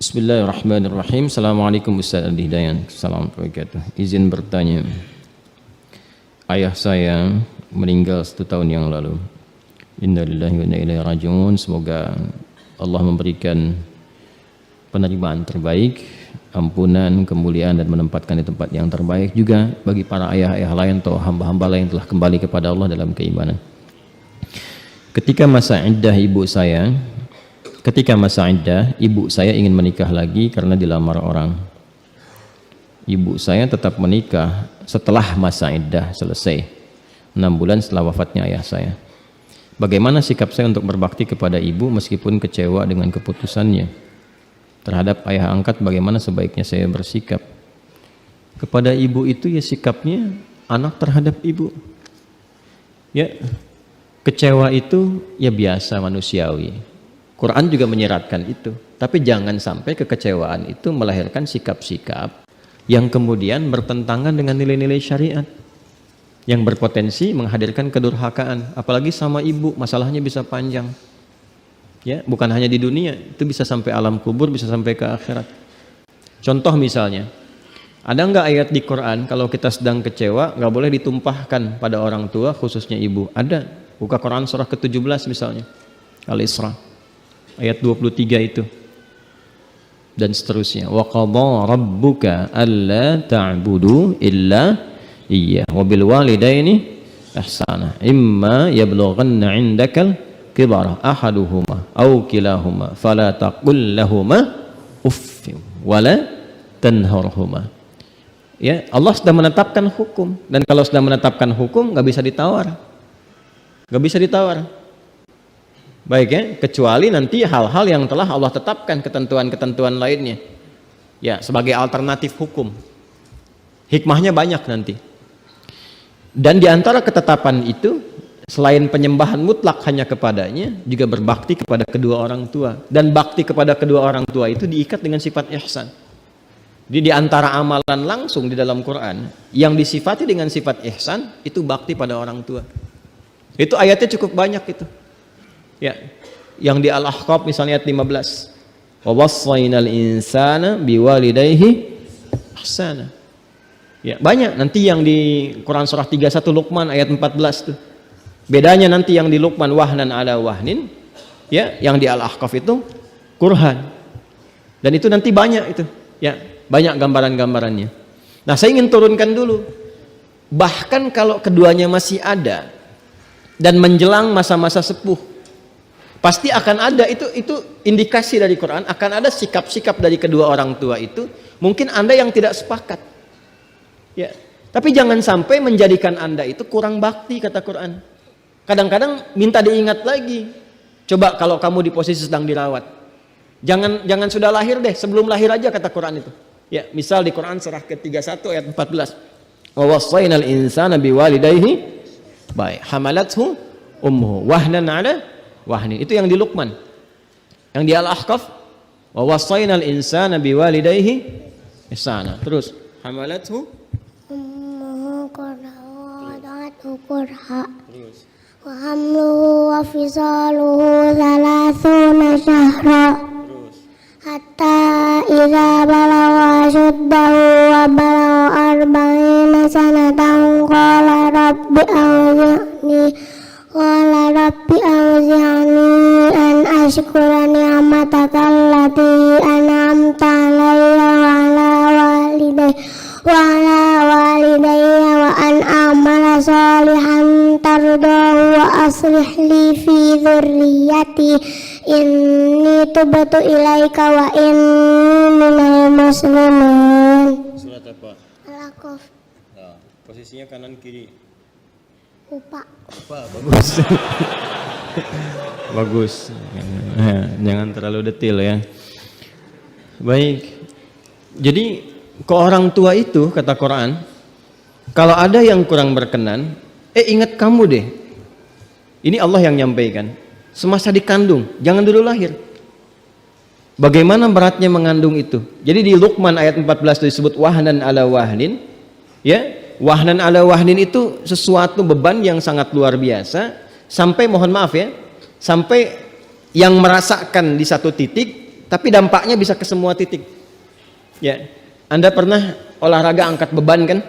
Bismillahirrahmanirrahim. Assalamualaikum Ustaz Adi Dayan. Assalamualaikum warahmatullahi wabarakatuh. Izin bertanya, ayah saya meninggal 1 tahun yang lalu. Innalillahi wa inna ilaihi raji'un. Semoga Allah memberikan penerimaan terbaik, ampunan, kemuliaan, dan menempatkan di tempat yang terbaik juga bagi para ayah-ayah lain atau hamba-hamba lain yang telah kembali kepada Allah dalam keimanan. Ketika masa iddah ibu saya ingin menikah lagi karena dilamar orang. Ibu saya tetap menikah setelah masa iddah selesai, 6 bulan setelah wafatnya ayah saya. Bagaimana sikap saya untuk berbakti kepada ibu meskipun kecewa dengan keputusannya? Terhadap ayah angkat, bagaimana sebaiknya saya bersikap? Kepada ibu itu ya sikapnya anak terhadap ibu. Ya, kecewa itu ya biasa, manusiawi. Quran juga menyeratkan itu, tapi jangan sampai kekecewaan itu melahirkan sikap-sikap yang kemudian bertentangan dengan nilai-nilai syariat, yang berpotensi menghadirkan kedurhakaan. Apalagi sama ibu, masalahnya bisa panjang. Ya, bukan hanya di dunia, itu bisa sampai alam kubur, bisa sampai ke akhirat. Contoh misalnya, ada nggak ayat di Quran kalau kita sedang kecewa nggak boleh ditumpahkan pada orang tua, khususnya ibu? Ada. Buka Quran surah ke-17 misalnya, Al-Isra. Ayat 23 itu dan seterusnya. Wa qadha rabbuka alla ta'budu illa iyyah wa bil walidaini ihsana imma yablughanna 'indakal kibara ahaduhuma aw kilahuma fala taqul lahumā uff wa la tanharhuma. Ya, Allah sudah menetapkan hukum, dan kalau sudah menetapkan hukum nggak bisa ditawar. Nggak bisa ditawar. Baik ya, kecuali nanti hal-hal yang telah Allah tetapkan, ketentuan-ketentuan lainnya ya, sebagai alternatif hukum. Hikmahnya banyak nanti. Dan diantara ketetapan itu, selain penyembahan mutlak hanya kepadanya, juga berbakti kepada kedua orang tua. Dan bakti kepada kedua orang tua itu diikat dengan sifat ihsan. Jadi diantara amalan langsung di dalam Quran yang disifati dengan sifat ihsan, itu bakti pada orang tua. Itu ayatnya cukup banyak itu. Ya, yang di Al-Ahqaf misalnya ayat 15. Wa wassaynal insana biwalidayhi ihsana. Ya, banyak nanti yang di Quran surah 31 Luqman ayat 14 tuh. Bedanya nanti yang di Luqman wahnan ala wahnin, ya, yang di Al-Ahqaf itu kurhan. Dan itu nanti banyak itu. Ya, banyak gambaran-gambarannya. Nah, saya ingin turunkan dulu. Bahkan kalau keduanya masih ada dan menjelang masa-masa sepuh, pasti akan ada itu indikasi dari Quran, akan ada sikap-sikap dari kedua orang tua itu. Mungkin Anda yang tidak sepakat. Ya, tapi jangan sampai menjadikan Anda itu kurang bakti, kata Quran. Kadang-kadang minta diingat lagi. Coba kalau kamu di posisi sedang dirawat. Jangan sudah lahir deh, sebelum lahir aja kata Quran itu. Ya, misal di Quran surah ke-31 ayat 14. Wa wassaynal insana biwalidayhi baik hamalathu ummuhu wahnan 'ala wahni. Itu yang di Luqman. Yang di Al-Ahqaf wa wassaynal insana biwalidayhi ihsana. Terus hamalathu ummuhu kurha wa hamluhu wa fisaluhu 30 syahra hatta idza balagha ashuddahu wa balagha 40 sanatan qala rabbi awzi'ni an ashkura ni'mataka allati an'amta 'alayya wa 'ala walidayya wa an a'mala salihan tardahu wa aslih li fi dzurriyyati inni tubtu ilaika wa inni minal muslimin. Surat apa? Al-Ahqaf. Nah, posisinya kanan kiri. Lupa. Bagus. Bagus. Jangan terlalu detail ya. Baik. Jadi ke orang tua itu kata Quran, kalau ada yang kurang berkenan, ingat kamu deh. Ini Allah yang nyampaikan. Semasa dikandung, jangan dulu lahir. Bagaimana beratnya mengandung itu? Jadi di Luqman ayat 14 disebut wahnan ala wahnin, ya. Wahnan ala wahnin itu sesuatu beban yang sangat luar biasa, sampai mohon maaf ya, sampai yang merasakan di satu titik tapi dampaknya bisa ke semua titik. Ya, Anda pernah olahraga angkat beban kan?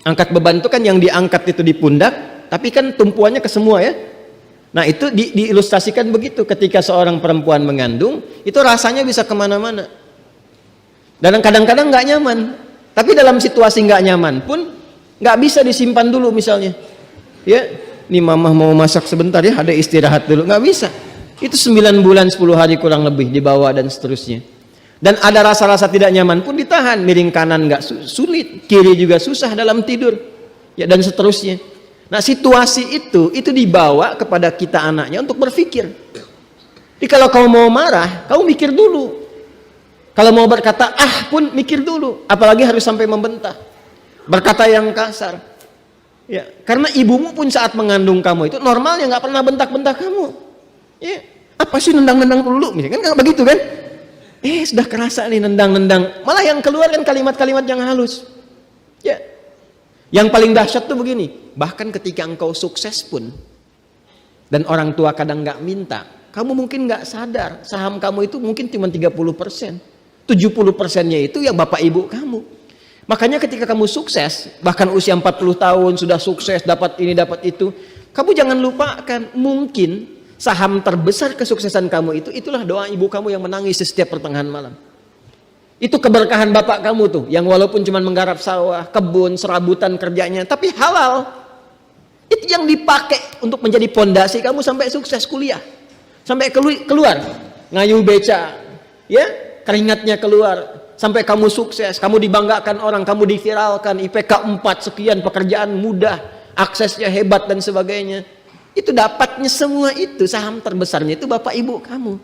Angkat beban itu kan yang diangkat itu di pundak, tapi kan tumpuannya ke semua ya. Nah itu diilustrasikan begitu, ketika seorang perempuan mengandung, itu rasanya bisa kemana-mana. Dan kadang-kadang nggak nyaman, tapi dalam situasi nggak nyaman pun nggak bisa disimpan dulu misalnya. Ya, nih mamah mau masak sebentar ya, ada istirahat dulu, nggak bisa. Itu 9 bulan 10 hari kurang lebih dibawa dan seterusnya. Dan ada rasa-rasa tidak nyaman pun ditahan, miring kanan nggak sulit, kiri juga susah dalam tidur, ya dan seterusnya. Nah situasi itu dibawa kepada kita anaknya untuk berpikir. Jadi kalau kamu mau marah, kamu mikir dulu. Kalau mau berkata ah pun mikir dulu, apalagi harus sampai membentak, berkata yang kasar. Ya, karena ibumu pun saat mengandung kamu itu normalnya nggak pernah bentak-bentak kamu. Ya, apa sih nendang-nendang dulu, misalnya kan begitu kan? Sudah kerasa nih nendang-nendang, malah yang keluar kan kalimat-kalimat yang halus. Ya, yang paling dahsyat tuh begini, bahkan ketika engkau sukses pun, dan orang tua kadang nggak minta, kamu mungkin nggak sadar, saham kamu itu mungkin cuma 30%, 70%-nya itu ya bapak ibu kamu. Makanya ketika kamu sukses, bahkan usia 40 tahun sudah sukses, dapat ini dapat itu, kamu jangan lupakan mungkin saham terbesar kesuksesan kamu itulah doa ibu kamu yang menangis setiap pertengahan malam. Itu keberkahan bapak kamu tuh, yang walaupun cuma menggarap sawah, kebun, serabutan kerjanya, tapi halal. Itu yang dipakai untuk menjadi pondasi kamu sampai sukses kuliah, sampai keluar ngayu beca, ya keringatnya keluar. Sampai kamu sukses, kamu dibanggakan orang, kamu diviralkan, IPK 4 sekian, pekerjaan mudah, aksesnya hebat dan sebagainya. Itu dapatnya semua itu, saham terbesarnya itu bapak ibu kamu.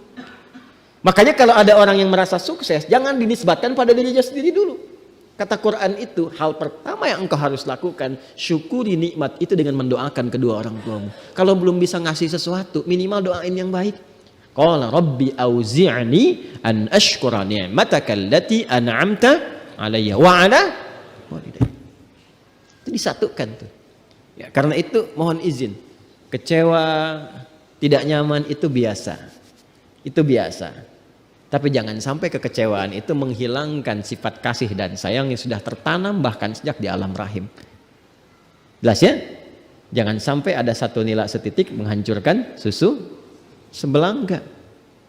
Makanya kalau ada orang yang merasa sukses, jangan dinisbatkan pada dirinya sendiri dulu. Kata Quran itu, hal pertama yang engkau harus lakukan, syukuri nikmat itu dengan mendoakan kedua orang tuamu. Kalau belum bisa ngasih sesuatu, minimal doain yang baik. Qala rabbi auzi'ni an ashkura ni'mataka allati an'amta alayya wa ala walidayya. Itu disatukan tuh. Ya, karena itu mohon izin, kecewa, tidak nyaman itu biasa. Itu biasa. Tapi jangan sampai kekecewaan itu menghilangkan sifat kasih dan sayang yang sudah tertanam bahkan sejak di alam rahim. Jelas ya? Jangan sampai ada satu nilai setitik menghancurkan susu sebelangga.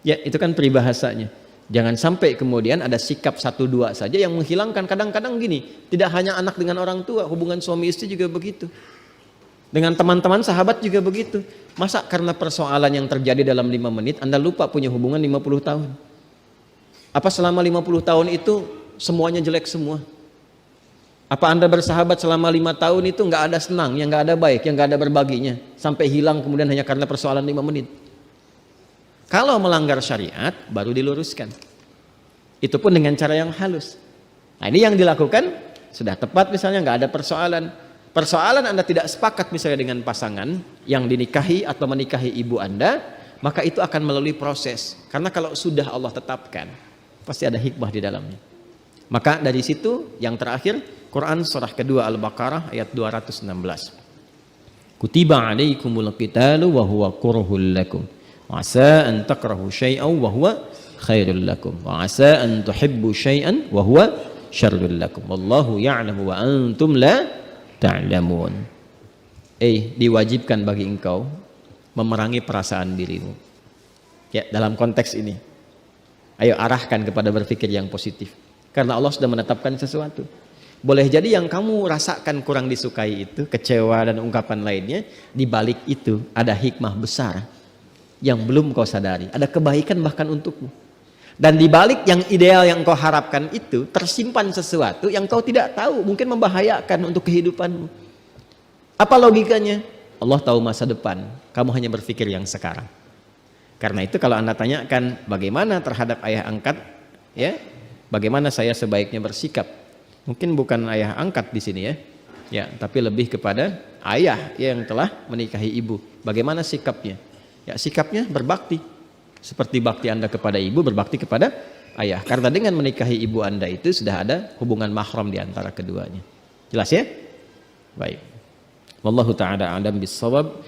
Ya, itu kan peribahasanya. Jangan sampai kemudian ada sikap 1-2 saja yang menghilangkan. Kadang-kadang gini, tidak hanya anak dengan orang tua, hubungan suami istri juga begitu. Dengan teman-teman sahabat juga begitu. Masa karena persoalan yang terjadi dalam 5 menit Anda lupa punya hubungan 50 tahun? Apa selama 50 tahun itu semuanya jelek semua? Apa Anda bersahabat selama 5 tahun itu nggak ada senang, yang nggak ada baik, yang nggak ada berbaginya, sampai hilang kemudian hanya karena persoalan 5 menit? Kalau melanggar syariat baru diluruskan. Itu pun dengan cara yang halus. Nah ini yang dilakukan sudah tepat, misalnya nggak ada persoalan. Persoalan Anda tidak sepakat misalnya dengan pasangan yang dinikahi atau menikahi ibu Anda, maka itu akan melalui proses. Karena kalau sudah Allah tetapkan, pasti ada hikmah di dalamnya. Maka dari situ yang terakhir, Quran surah kedua Al-Baqarah ayat 216. Kutiba alaikumul qitalu wa huwa kurhul lakum. Wa asa an takrahu syai'an wa huwa khairul lakum. Wa asa an tuhibbu syai'an wa huwa syarrul lakum. Wallahu ya'lamu wa antum la ta'lamun. Diwajibkan bagi engkau memerangi perasaan dirimu. Ya, dalam konteks ini. Ayo arahkan kepada berpikir yang positif. Karena Allah sudah menetapkan sesuatu. Boleh jadi yang kamu rasakan kurang disukai itu, kecewa dan ungkapan lainnya, di balik itu ada hikmah besar yang belum kau sadari. Ada kebaikan bahkan untukmu. Dan di balik yang ideal yang kau harapkan itu tersimpan sesuatu yang kau tidak tahu, mungkin membahayakan untuk kehidupanmu. Apa logikanya? Allah tahu masa depan, kamu hanya berpikir yang sekarang. Karena itu kalau Anda tanyakan bagaimana terhadap ayah angkat, ya, bagaimana saya sebaiknya bersikap? Mungkin bukan ayah angkat di sini ya, tapi lebih kepada ayah yang telah menikahi ibu. Bagaimana sikapnya? Ya, sikapnya berbakti. Seperti bakti Anda kepada ibu, berbakti kepada ayah. Karena dengan menikahi ibu Anda itu sudah ada hubungan mahram di antara keduanya. Jelas ya? Baik. Wallahu ta'ala a'lam bis-shawab.